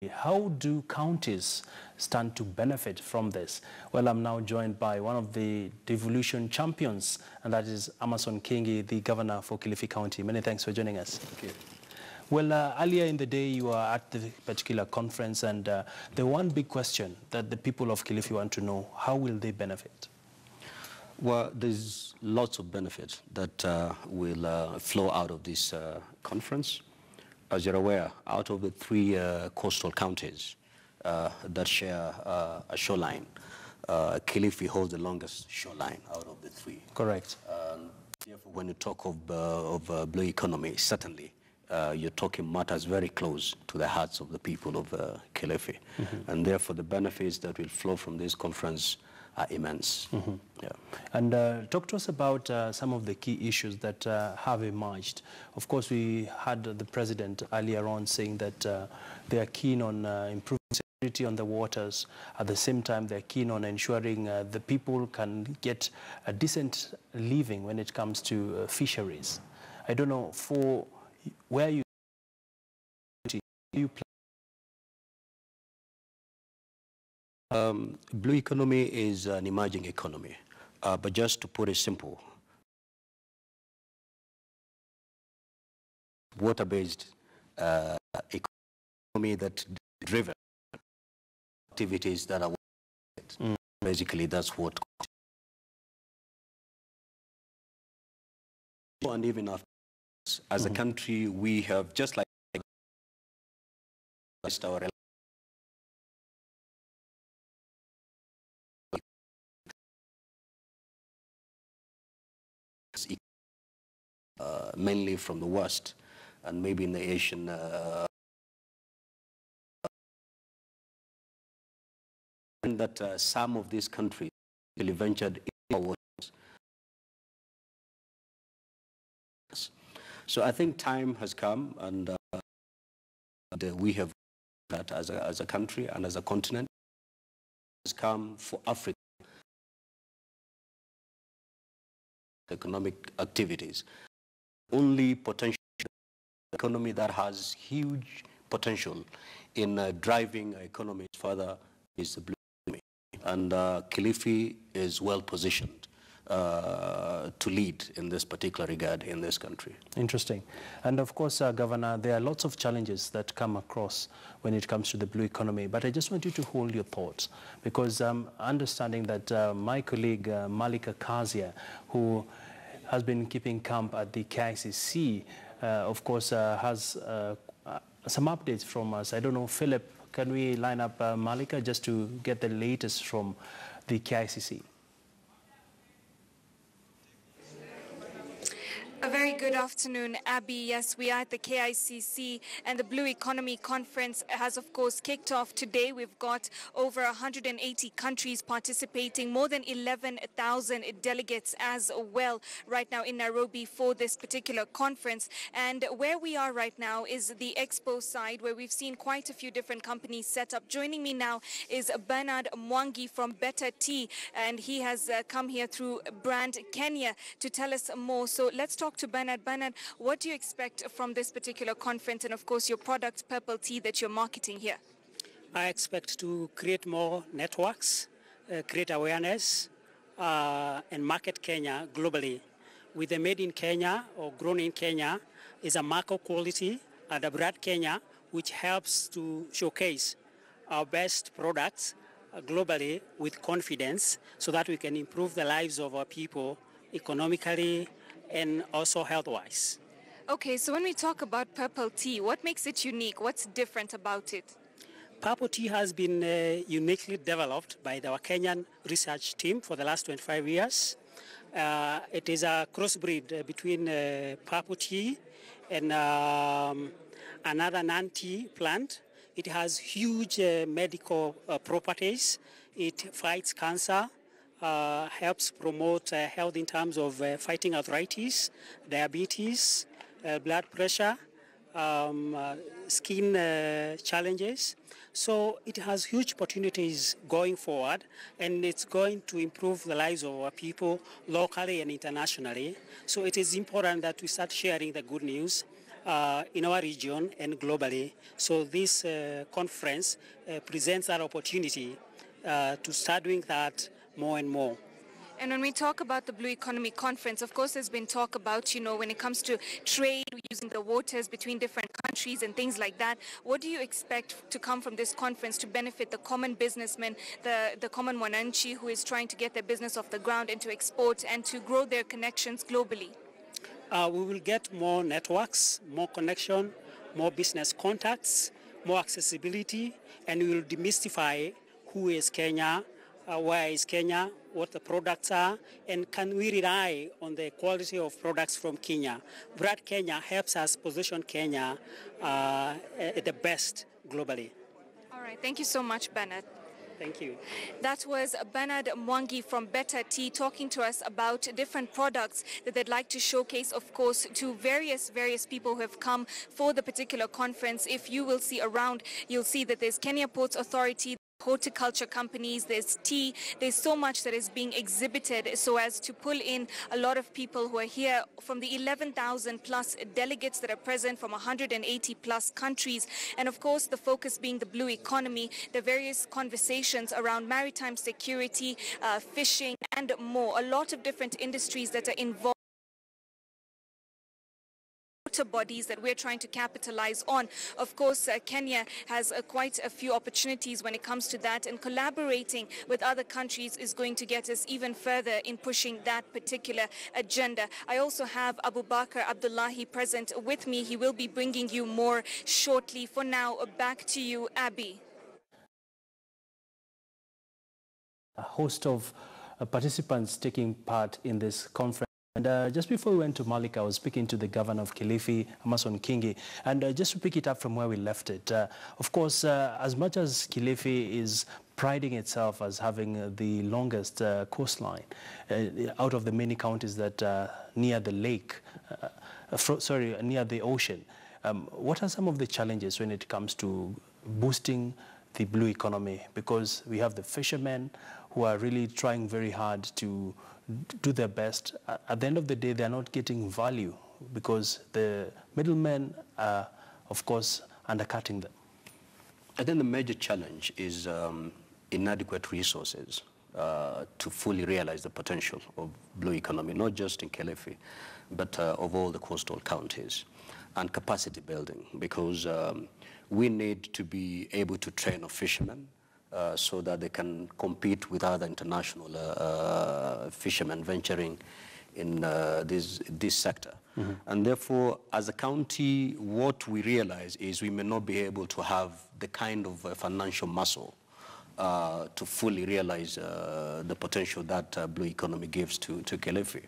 How do counties stand to benefit from this? Well, I'm now joined by one of the devolution champions, and that is Amason Kingi, the governor for Kilifi County. Many thanks for joining us. Thank you. Well, earlier in the day, you were at the particular conference, and the one big question that the people of Kilifi want to know, how will they benefit? Well, there's lots of benefits that will flow out of this conference. As you're aware, out of the three coastal counties that share a shoreline, Kilifi holds the longest shoreline out of the three. Correct. Therefore, when you talk of blue economy, certainly you're talking matters very close to the hearts of the people of Kilifi. Mm-hmm. And therefore, the benefits that will flow from this conference are immense. Mm-hmm. Yeah. And talk to us about some of the key issues that have emerged. Of course, we had the president earlier on saying that they are keen on improving security on the waters. At the same time, they're keen on ensuring the people can get a decent living when it comes to fisheries. I don't know, for where you plan. Blue economy is an emerging economy, but just to put it simple, water-based economy that driven activities that are basically that's what. And even after, as a country, we have just like our mainly from the West and maybe in the Asian and that some of these countries really ventured in our waters. So I think time has come, and we have that as a country and as a continent. Has come for Africa economic activities. Only potential economy that has huge potential in driving economies further is the blue economy. And Kilifi is well positioned to lead in this particular regard in this country. Interesting. And of course, Governor, there are lots of challenges that come across when it comes to the blue economy. But I just want you to hold your thoughts, because understanding that my colleague Malika Kazia, who has been keeping camp at the KICC, of course, has some updates from us. I don't know, Philip, can we line up Malika just to get the latest from the KICC? A very good afternoon, Abby. Yes, we are at the KICC, and the Blue Economy Conference has, of course, kicked off today. We've got over 180 countries participating, more than 11,000 delegates as well right now in Nairobi for this particular conference. And where we are right now is the expo side, where we've seen quite a few different companies set up. Joining me now is Bernard Mwangi from Better Tea, and he has come here through Brand Kenya to tell us more. So let's talk to Bernard. Bernard, what do you expect from this particular conference and, of course, your product, Purple Tea, that you're marketing here? I expect to create more networks, create awareness, and market Kenya globally. With the Made in Kenya or Grown in Kenya is a mark of quality, and the Brand Kenya, which helps to showcase our best products globally with confidence so that we can improve the lives of our people economically and also health-wise. Okay, so when we talk about Purple Tea, what makes it unique? What's different about it? Purple Tea has been uniquely developed by our Kenyan research team for the last 25 years. It is a crossbreed between Purple Tea and another non-tea plant. It has huge medical properties. It fights cancer, helps promote health in terms of fighting arthritis, diabetes, blood pressure, skin challenges. So it has huge opportunities going forward, and it's going to improve the lives of our people locally and internationally. So it is important that we start sharing the good news in our region and globally. So this conference presents that opportunity to start doing that more and more. And when we talk about the Blue Economy Conference, of course, there's been talk about, when it comes to trade, using the waters between different countries and things like that. What do you expect to come from this conference to benefit the common businessman, the common Mwananchi who is trying to get their business off the ground and to export and to grow their connections globally? We will get more networks, more connection, more business contacts, more accessibility, and we will demystify who is Kenya, where is Kenya, what the products are, and can we rely on the quality of products from Kenya. Brand Kenya helps us position Kenya at the best globally. All right, thank you so much, Bernard. Thank you. That was Bernard Mwangi from Better Tea talking to us about different products that they'd like to showcase, of course, to various people who have come for the particular conference. If you will see around, you'll see that there's Kenya Ports Authority, horticulture companies, there's tea, there's so much that is being exhibited so as to pull in a lot of people who are here from the 11,000 plus delegates that are present from 180 plus countries. And of course, the focus being the blue economy, the various conversations around maritime security, fishing and more. A lot of different industries that are involved. Bodies that we're trying to capitalize on. Of course, Kenya has quite a few opportunities when it comes to that, and collaborating with other countries is going to get us even further in pushing that particular agenda. I also have Abu Bakr Abdullahi present with me. He will be bringing you more shortly. For now, back to you, Abby. A host of participants taking part in this conference. And just before we went to Malik, I was speaking to the governor of Kilifi, Amason Kingi, and just to pick it up from where we left it, of course, as much as Kilifi is priding itself as having the longest coastline out of the many counties that near the lake, near the ocean, what are some of the challenges when it comes to boosting the blue economy? Because we have the fishermen who are really trying very hard to do their best. At the end of the day, they're not getting value because the middlemen are, of course, undercutting them. I think the major challenge is inadequate resources to fully realize the potential of blue economy, not just in Kilifi, but of all the coastal counties, and capacity building, because we need to be able to train our fishermen so that they can compete with other international fishermen venturing in this sector. Mm-hmm. And therefore, as a county, what we realize is we may not be able to have the kind of financial muscle to fully realize the potential that blue economy gives to Kilifi.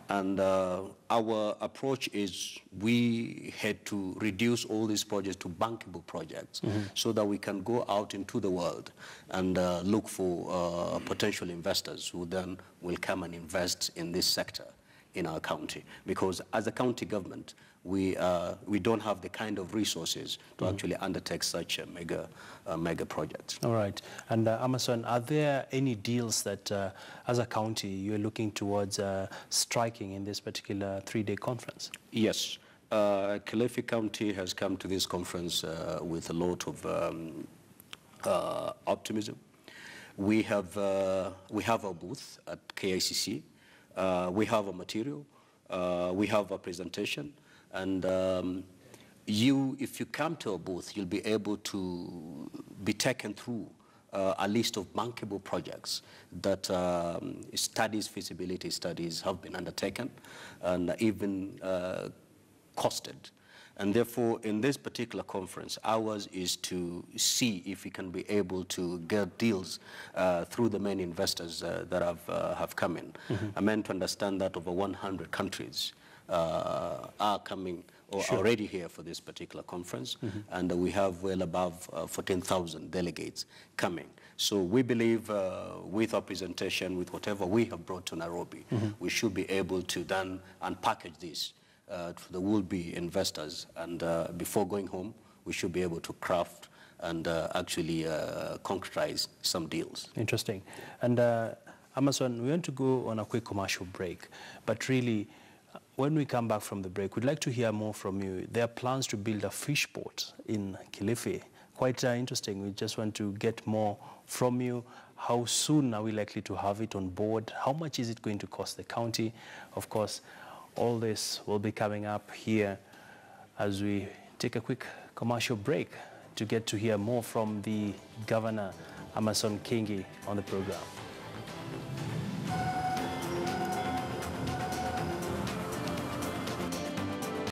And our approach is we had to reduce all these projects to bankable projects, mm-hmm. so that we can go out into the world and look for potential investors who then will come and invest in this sector in our county. Because as a county government, we don't have the kind of resources to mm-hmm. actually undertake such a mega project. All right. And Amason, are there any deals that as a county you're looking towards striking in this particular three-day conference? Yes. Kilifi County has come to this conference with a lot of optimism. We have a booth at KICC. We have a material. We have a presentation. And if you come to a booth, you'll be able to be taken through a list of bankable projects that feasibility studies have been undertaken and even costed. And therefore, in this particular conference, ours is to see if we can be able to get deals through the many investors that have come in. Mm-hmm. I meant to understand that over 100 countries are coming or sure. already here for this particular conference, mm-hmm. and we have well above 14,000 delegates coming. So we believe with our presentation, with whatever we have brought to Nairobi, mm-hmm. we should be able to then unpackage this to the would-be investors, and before going home, we should be able to craft and actually concretize some deals. Interesting. And Amason, we want to go on a quick commercial break, but really, When we come back from the break, we'd like to hear more from you. There are plans to build a fish port in Kilifi. Quite interesting. We just want to get more from you. How soon are we likely to have it on board? How much is it going to cost the county? Of course, all this will be coming up here as we take a quick commercial break to get to hear more from the Governor, Amason Kingi, on the program.